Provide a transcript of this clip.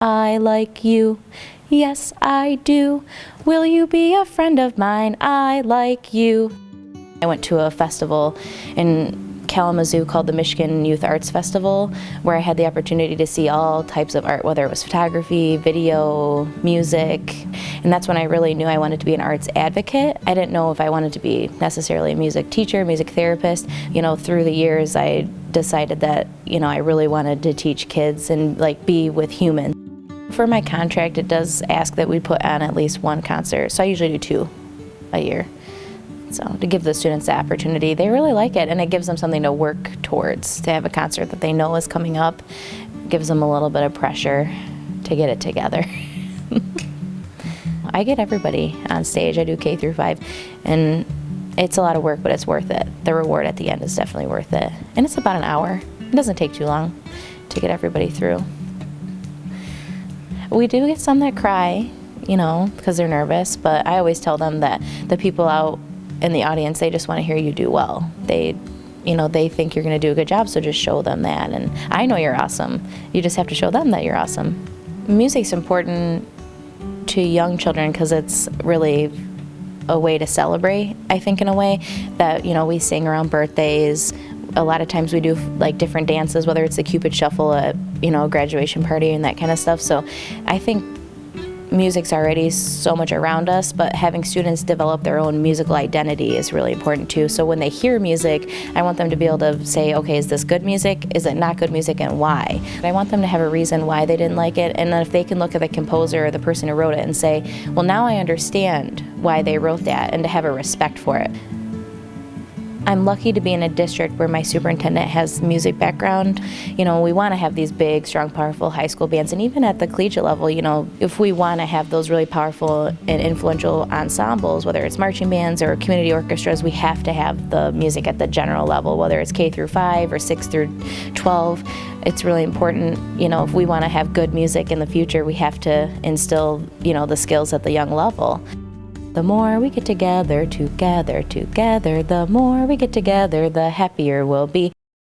I like you, yes I do. Will you be a friend of mine? I like you. I went to a festival in Kalamazoo called the Michigan Youth Arts Festival, where I had the opportunity to see all types of art, whether it was photography, video, music, and that's when I really knew I wanted to be an arts advocate. I didn't know if I wanted to be necessarily a music teacher, music therapist. Through the years I decided that, I really wanted to teach kids and be with humans. For my contract, it does ask that we put on at least one concert, so I usually do 2 a year. So to give the students the opportunity, they really like it, and it gives them something to work towards. To have a concert that they know is coming up gives them a little bit of pressure to get it together. I get everybody on stage. I do K through 5, and it's a lot of work, but it's worth it. The reward at the end is definitely worth it. And it's about an hour. It doesn't take too long to get everybody through. We do get some that cry, because they're nervous, but I always tell them that the people out in the audience, they just want to hear you do well. They think you're going to do a good job, so just show them that. And I know you're awesome. You just have to show them that you're awesome. Music's important to young children because it's really a way to celebrate, I think, in a way that, we sing around birthdays. A lot of times we do different dances, whether it's the Cupid Shuffle at, a graduation party and that kind of stuff. So I think music's already so much around us, but having students develop their own musical identity is really important too. So when they hear music, I want them to be able to say, okay, is this good music? Is it not good music, and why? I want them to have a reason why they didn't like it, and then if they can look at the composer or the person who wrote it and say, well, now I understand why they wrote that, and to have a respect for it. I'm lucky to be in a district where my superintendent has music background. We want to have these big, strong, powerful high school bands, and even at the collegiate level, if we want to have those really powerful and influential ensembles, whether it's marching bands or community orchestras, we have to have the music at the general level, whether it's K through 5 or 6 through 12. It's really important, if we want to have good music in the future, we have to instill, the skills at the young level. The more we get together, the more we get together, the happier we'll be.